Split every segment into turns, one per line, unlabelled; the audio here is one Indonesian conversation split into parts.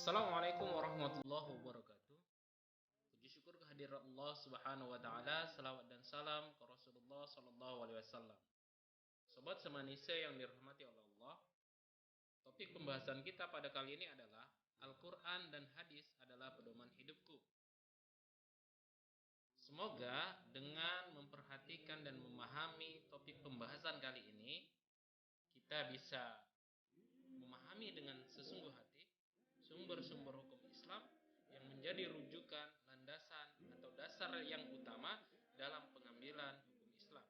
Assalamualaikum warahmatullahi wabarakatuh. Puji syukur kehadirat Allah Subhanahu wa taala, salawat dan salam ke Rasulullah sallallahu alaihi wasallam. Sobat semanisa yang dirahmati oleh Allah, topik pembahasan kita pada kali ini adalah Al-Qur'an dan hadis adalah pedoman hidupku. Semoga dengan memperhatikan dan memahami topik pembahasan kali ini, kita bisa memahami dengan sesungguh hati sumber-sumber hukum Islam yang menjadi rujukan, landasan, atau dasar yang utama dalam pengambilan hukum Islam.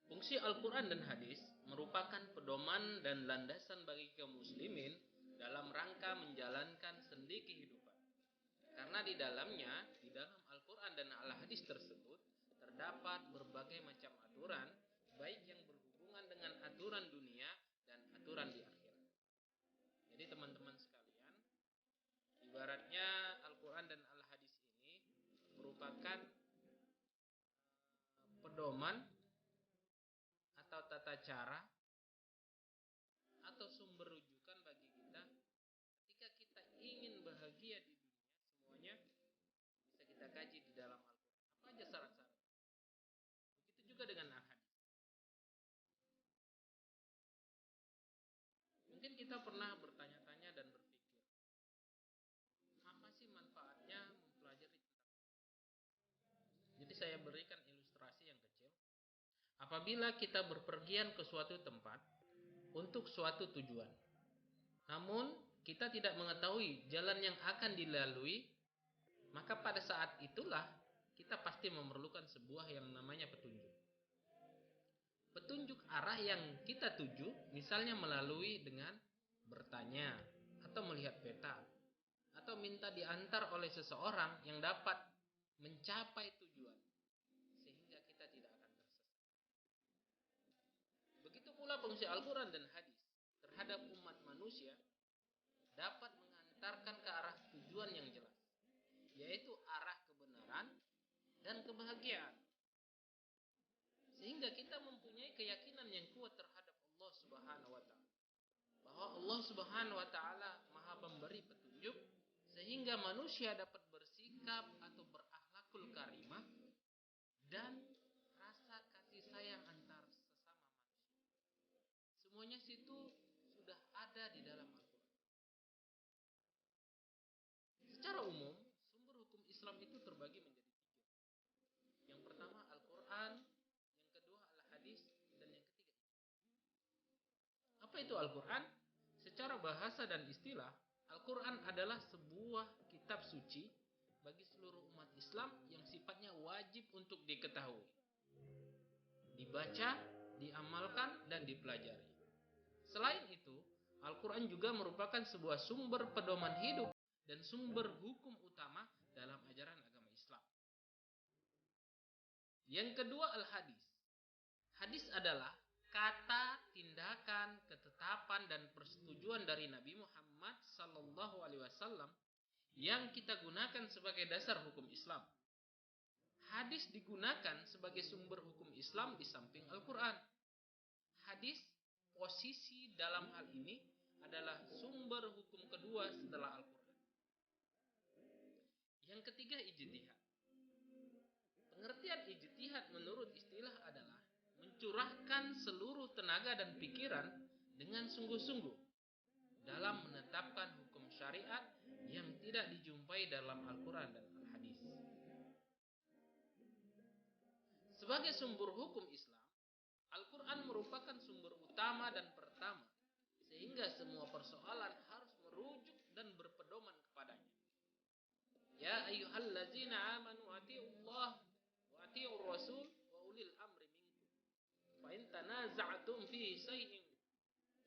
Fungsi Al-Quran dan hadis merupakan pedoman dan landasan bagi kaum muslimin dalam rangka menjalankan sendi kehidupan. Karena di dalam Al-Quran dan Al-Hadis tersebut terdapat berbagai macam aturan, baik yang berhubungan dengan aturan dunia dan aturan di akhirat. Jadi teman-teman sekalian, ibaratnya Al-Quran dan Al-Hadis ini merupakan pedoman atau tata cara atau sumber rujukan bagi kita ketika kita ingin bahagia di dunia, semuanya bisa kita kaji di dalam Al-Quran. Apa aja syarat-syarat? Begitu juga dengan Al-Hadis. Mungkin kita pernah bertanya-tanya dan berpikir, apa sih manfaatnya mempelajari tentang Al-Quran? Jadi saya berikan ilustrasi yang kecil. Apabila kita berpergian ke suatu tempat untuk suatu tujuan, namun kita tidak mengetahui jalan yang akan dilalui, maka pada saat itulah kita pasti memerlukan sebuah yang namanya petunjuk. Petunjuk arah yang kita tuju, misalnya melalui dengan bertanya atau melihat peta, atau minta diantar oleh seseorang yang dapat mencapai tujuan, sehingga kita tidak akan tersesat. Begitu pula fungsi Al-Quran dan hadis terhadap umat manusia dapat mengantarkan ke arah tujuan yang jelas, yaitu arah kebenaran dan kebahagiaan. Sehingga kita mempunyai keyakinan yang kuat terhadap Allah Subhanahu wa taala, bahwa Allah Subhanahu wa taala Maha Pemberi petunjuk, sehingga manusia dapat bersikap atau berakhlakul karimah dan rasa kasih sayang antar sesama manusia. Semuanya situ sudah ada di dalam Al-Quran. Secara umum, sumber hukum Islam itu terbagi menjadi 3. Yang pertama Al-Quran, yang kedua Al-Hadis, dan yang ketiga apa itu Al-Quran? Secara bahasa dan istilah, Al-Quran adalah sebuah kitab suci bagi seluruh umat Islam yang sifatnya wajib untuk diketahui, dibaca, diamalkan, dan dipelajari. Selain itu, Al-Quran juga merupakan sebuah sumber pedoman hidup dan sumber hukum utama dalam ajaran agama Islam. Yang kedua Al-Hadis. Hadis adalah kata, tindakan, ketetapan, dan persetujuan dari Nabi Muhammad SAW yang kita gunakan sebagai dasar hukum Islam. Hadis digunakan sebagai sumber hukum Islam di samping Al-Quran. Hadis posisi dalam hal ini adalah sumber hukum kedua setelah Al-Quran. Yang ketiga ijtihad. Pengertian ijtihad menurut istilah adalah mencurahkan seluruh tenaga dan pikiran dengan sungguh-sungguh dalam menetapkan hukum syariat yang tidak dijumpai dalam Al-Quran dan Al-Hadis. Sebagai sumber hukum Islam, Al-Quran merupakan sumber utama dan pertama, sehingga semua persoalan harus merujuk dan berpedoman kepadanya. Ya ayyuhallazina amanu atii'ullah wa atii'ur rasul wa ulil amri minkum. Fa in tanaza'tum fi shay'in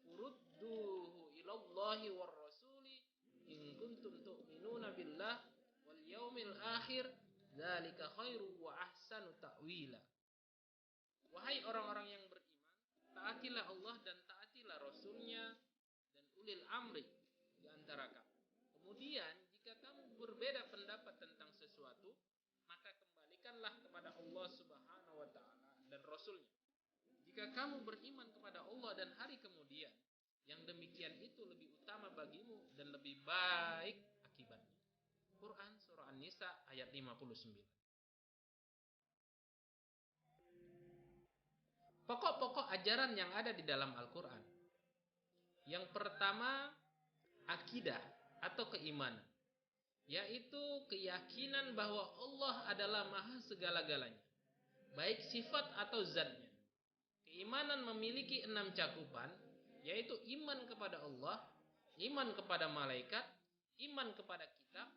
furudduhu ila Allahi war rasuli in kuntum tu'minuna billah wal yaumil akhir dzalika khairu wa ahsanu ta'wila. Wahai orang-orang yang beriman, taatilah Allah dan taatilah Rasulnya dan ulil amri di antara kamu. Kemudian jika kamu berbeda pendapat tentang sesuatu, Rasulnya. Jika kamu beriman kepada Allah dan hari kemudian, yang demikian itu lebih utama bagimu dan lebih baik akibatnya. Quran Surah An-Nisa ayat 59. Pokok-pokok ajaran yang ada di dalam Al-Quran. Yang pertama, akidah atau keimanan. Yaitu keyakinan bahwa Allah adalah maha segala-galanya. Baik sifat atau zatnya. Keimanan memiliki 6 cakupan, yaitu iman kepada Allah, iman kepada malaikat, iman kepada kitab,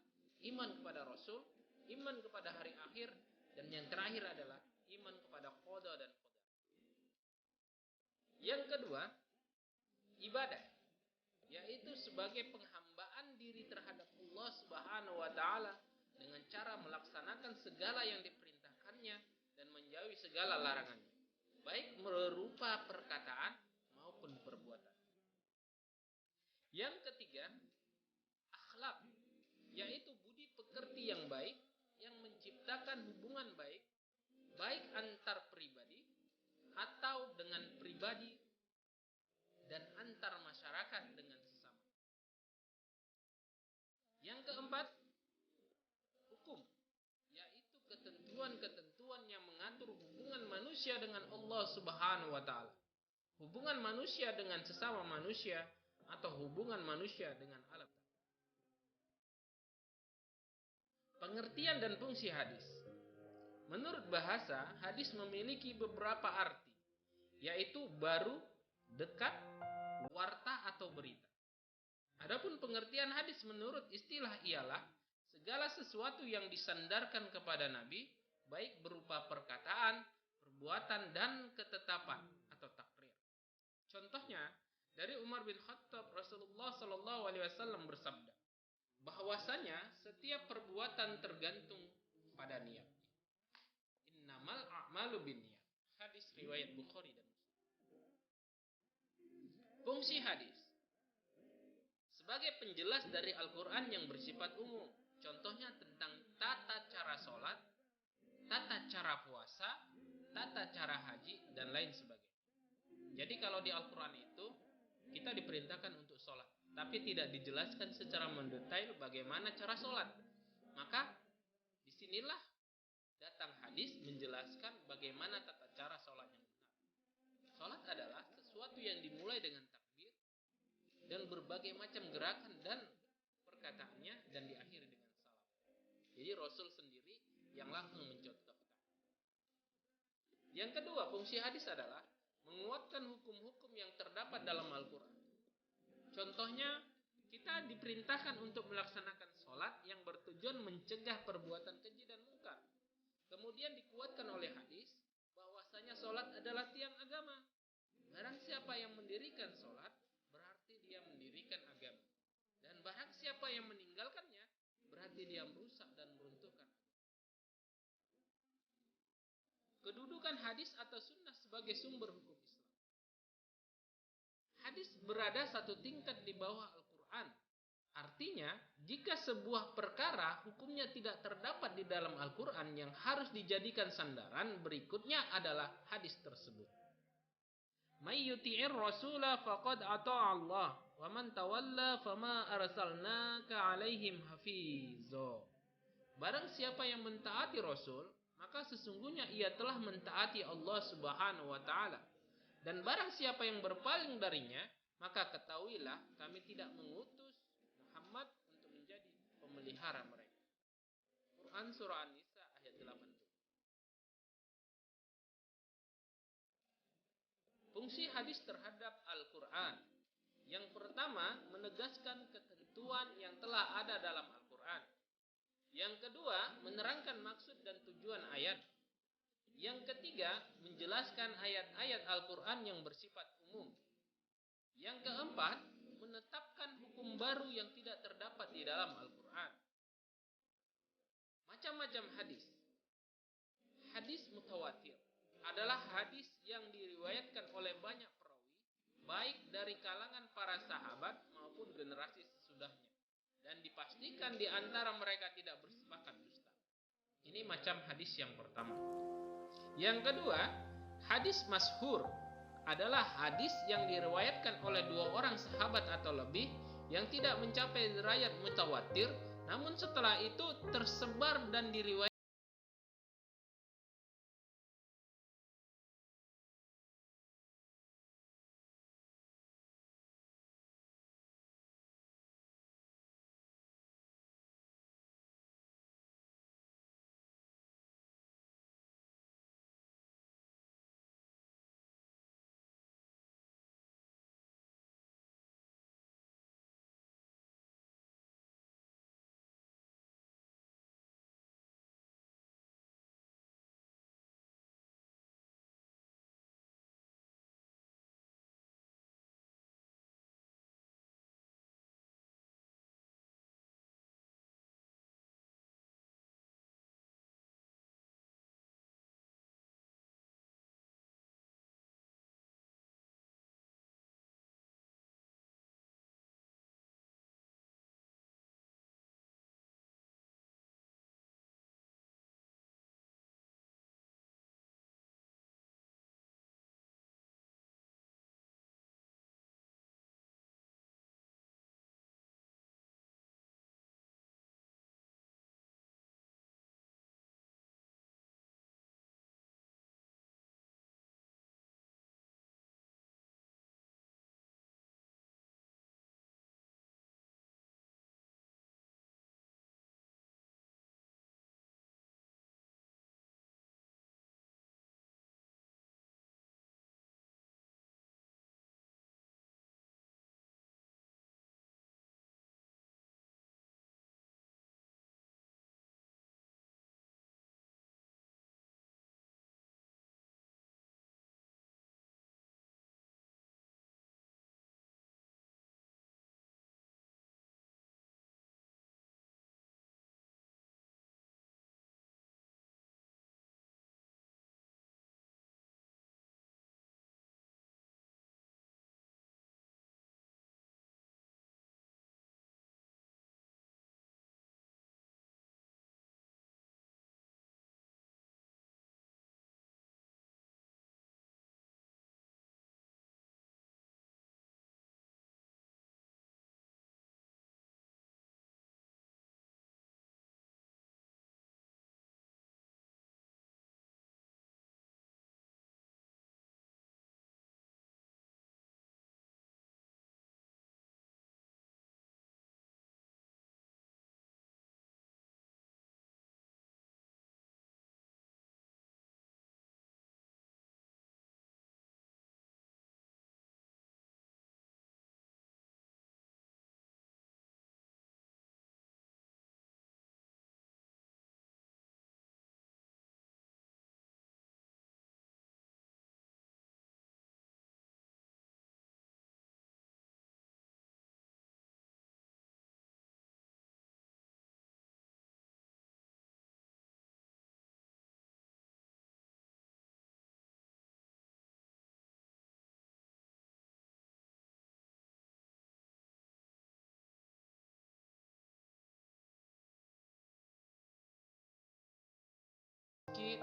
iman kepada Rasul, iman kepada hari akhir, dan yang terakhir adalah iman kepada qada dan qadar. Yang kedua, ibadah, yaitu sebagai penghambaan diri terhadap Allah Subhanahu wa taala dengan cara melaksanakan segala yang diperintahkannya dan menjauhi segala larangannya, baik berupa perkataan maupun perbuatan. Yang ketiga, akhlak, yaitu budi pekerti yang baik yang menciptakan hubungan baik, baik antar pribadi atau dengan pribadi dan antar masyarakat dengan sesama. Yang keempat, hukum, yaitu ketentuan-ketentuan yang mengatur hubungan manusia dengan Allah Subhanahu wa taala. Hubungan manusia dengan sesama manusia atau hubungan manusia dengan alam. Pengertian dan fungsi hadis. Menurut bahasa, hadis memiliki beberapa arti, yaitu baru, dekat, warta atau berita. Adapun pengertian hadis menurut istilah ialah segala sesuatu yang disandarkan kepada Nabi, baik berupa perkataan, perbuatan, dan ketetapan atau takrir. Contohnya, dari Umar bin Khattab, Rasulullah SAW bersabda, bahwasanya setiap perbuatan tergantung pada niat. Innamal a'malu binniyat. Hadis riwayat Bukhari dan Muslim. Fungsi hadis sebagai penjelas dari Al-Quran yang bersifat umum. Contohnya tentang tata cara sholat, tata cara puasa, tata cara haji, dan lain sebagainya. Jadi kalau di Al-Quran itu kita diperintahkan untuk sholat, tapi tidak dijelaskan secara mendetail bagaimana cara sholat. Maka disinilah datang hadis menjelaskan bagaimana tata cara sholat yang benar. Sholat adalah sesuatu yang dimulai dengan takbir dan berbagai macam gerakan dan perkataannya dan diakhiri dengan salam. Jadi Rasul sendiri yang langsung mencontohkan. Yang kedua, fungsi hadis adalah menguatkan hukum-hukum yang terdapat dalam Al-Quran. Contohnya, kita diperintahkan untuk melaksanakan sholat yang bertujuan mencegah perbuatan keji dan mungkar. Kemudian dikuatkan oleh hadis bahwasanya sholat adalah tiang agama. Barang siapa yang mendirikan sholat, berarti dia mendirikan agama. Dan barang siapa yang meninggalkannya, berarti dia merusak dan meruntuhkan agama. Kedudukan hadis atau sunnah sebagai sumber hukum Islam. Hadis berada satu tingkat di bawah Al-Quran. Artinya, jika sebuah perkara hukumnya tidak terdapat di dalam Al-Quran yang harus dijadikan sandaran, berikutnya adalah hadis tersebut. May yuti'ir rasula faqad ata'a Allah, wa man tawalla fama arsalnaka 'alaihim hafizo. Barang siapa yang mentaati Rasul, maka sesungguhnya ia telah mentaati Allah Subhanahu wa taala. Dan barang siapa yang berpaling darinya, maka ketahuilah kami tidak mengutus Muhammad untuk menjadi pemelihara mereka. Quran Surah An-Nisa ayat 80. Fungsi hadis terhadap Al-Quran. Yang pertama, menegaskan ketentuan yang telah ada dalam Al-Quran. Yang kedua, menerangkan maksud dan tujuan ayat. Yang ketiga, menjelaskan ayat-ayat Al-Quran yang bersifat umum. Yang keempat, menetapkan hukum baru yang tidak terdapat di dalam Al-Quran. Macam-macam hadis. Hadis mutawatir adalah hadis yang diriwayatkan oleh banyak perawi, baik dari kalangan para sahabat maupun generasi sesudahnya, dan dipastikan di antara mereka tidak bersepakat dusta. Ini macam hadis yang pertama. Yang kedua, Hadis masyhur adalah hadis yang diriwayatkan oleh 2 orang sahabat atau lebih yang tidak mencapai derajat mutawatir, namun setelah itu tersebar dan diriwayatkan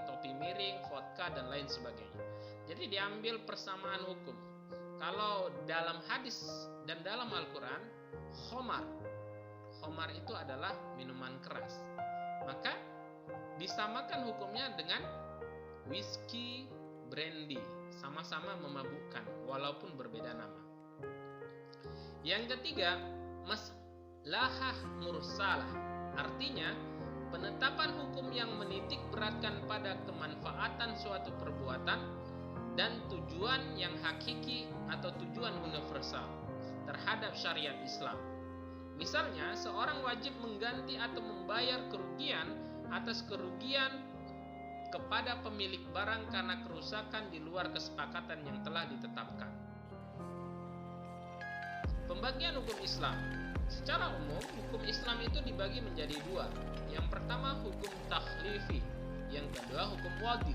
topi miring, vodka, dan lain sebagainya. Jadi diambil persamaan hukum. Kalau dalam hadis dan dalam Al-Quran, khamar itu adalah minuman keras. Maka disamakan hukumnya dengan whisky, brandy, sama-sama memabukkan walaupun berbeda nama. Yang ketiga, maslahah mursalah, artinya penetapan hukum yang menitik beratkan pada kemanfaatan suatu perbuatan dan tujuan yang hakiki atau tujuan universal terhadap syariat Islam. Misalnya, seorang wajib mengganti atau membayar kerugian atas kerugian kepada pemilik barang karena kerusakan di luar kesepakatan yang telah ditetapkan. Pembagian hukum Islam. Secara umum, hukum Islam itu dibagi menjadi 2. Yang pertama hukum takhlifi, yang kedua hukum wadi.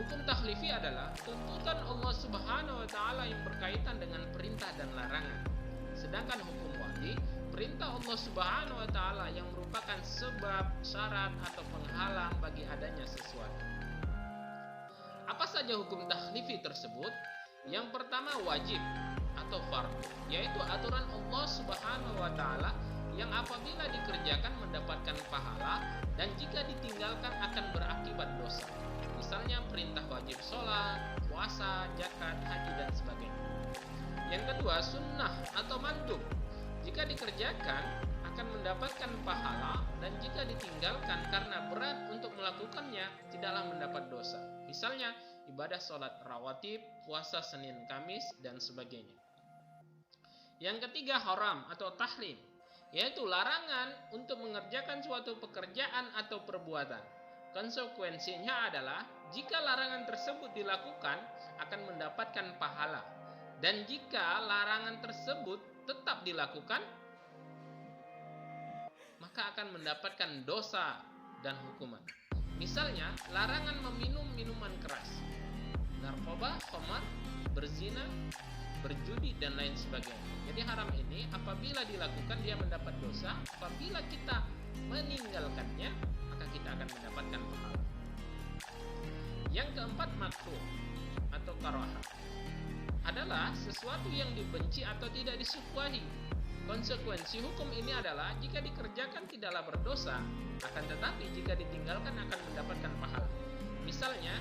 Hukum takhlifi adalah tuntutan Allah Subhanahu wa taala yang berkaitan dengan perintah dan larangan. Sedangkan hukum wadi, perintah Allah Subhanahu wa taala yang merupakan sebab, syarat atau penghalang bagi adanya sesuatu. Apa saja hukum tahlifi tersebut? Yang pertama wajib atau fardu, yaitu aturan Allah Subhanahu wa taala yang apabila dikerjakan mendapatkan pahala dan jika ditinggalkan akan berakibat dosa. Misalnya perintah wajib sholat, puasa, zakat, haji dan sebagainya. Yang kedua sunnah atau mandub. Jika dikerjakan akan mendapatkan pahala dan jika ditinggalkan karena berat untuk melakukannya tidaklah mendapat dosa. Misalnya ibadah sholat rawatib, puasa Senin Kamis dan sebagainya. Yang ketiga haram atau tahrim, yaitu larangan untuk mengerjakan suatu pekerjaan atau perbuatan. Konsekuensinya adalah jika larangan tersebut dilakukan akan mendapatkan pahala dan jika larangan tersebut tetap dilakukan maka akan mendapatkan dosa dan hukuman. Misalnya, larangan meminum minuman keras, narkoba, khamar, berzina, berjudi dan lain sebagainya. Jadi haram ini apabila dilakukan dia mendapat dosa, apabila kita meninggalkannya maka kita akan mendapatkan pahala. Yang keempat makruh atau karaha adalah sesuatu yang dibenci atau tidak disukai. Konsekuensi hukum ini adalah jika dikerjakan tidaklah berdosa, akan tetapi jika ditinggalkan akan mendapatkan pahala. Misalnya,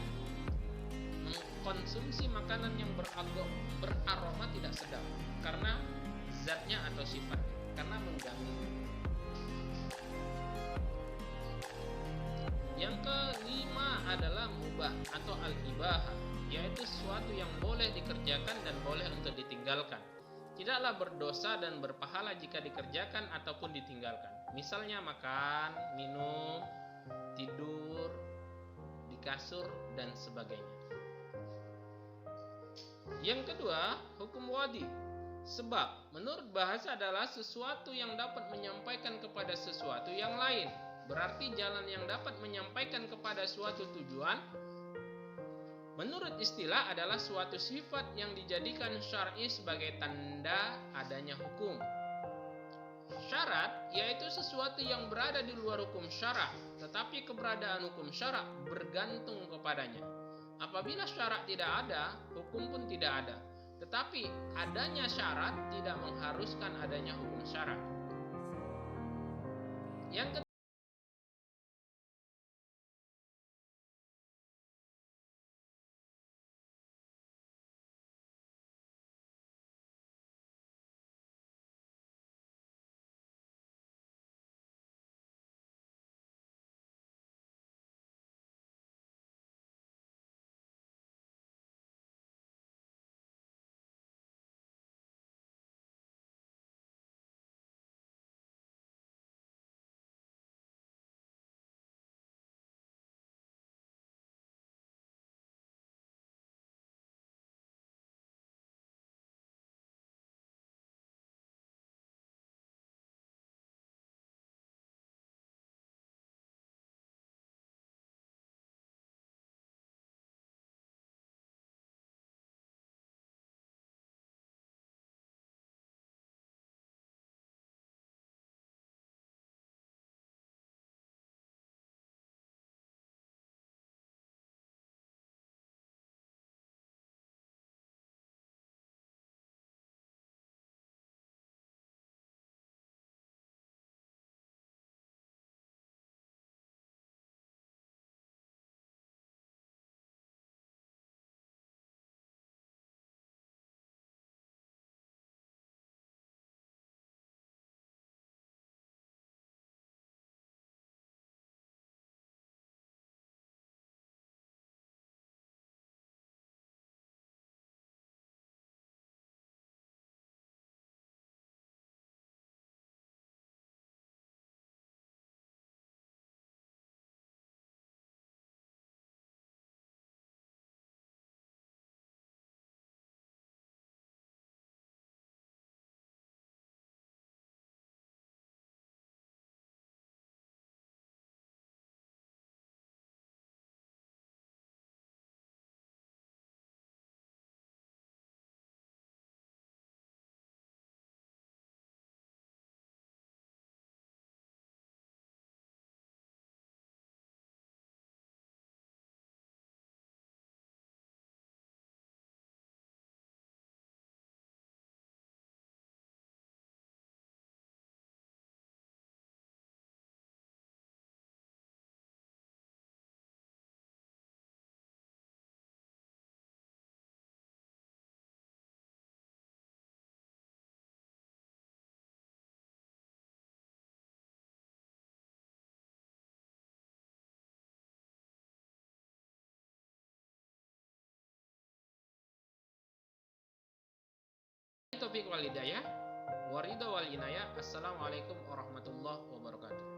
mengkonsumsi makanan yang beraroma tidak sedap karena zatnya atau sifatnya, karena mengganggu. Yang kelima adalah mubah atau al-ibahah, yaitu sesuatu yang boleh dikerjakan dan boleh untuk ditinggalkan. Tidaklah berdosa dan berpahala jika dikerjakan ataupun ditinggalkan. Misalnya makan, minum, tidur di kasur dan sebagainya. Yang kedua, hukum wadi. Sebab menurut bahasa adalah sesuatu yang dapat menyampaikan kepada sesuatu yang lain. Berarti jalan yang dapat menyampaikan kepada suatu tujuan menurut istilah adalah suatu sifat yang dijadikan syar'i sebagai tanda adanya hukum. Syarat yaitu sesuatu yang berada di luar hukum syarak, tetapi keberadaan hukum syarak bergantung kepadanya. Apabila syarat tidak ada, hukum pun tidak ada. Tetapi adanya syarat tidak mengharuskan adanya hukum syarak. Yang taufiq wal hidayah. Waridha wal inayah. Assalamualaikum warahmatullahi wabarakatuh.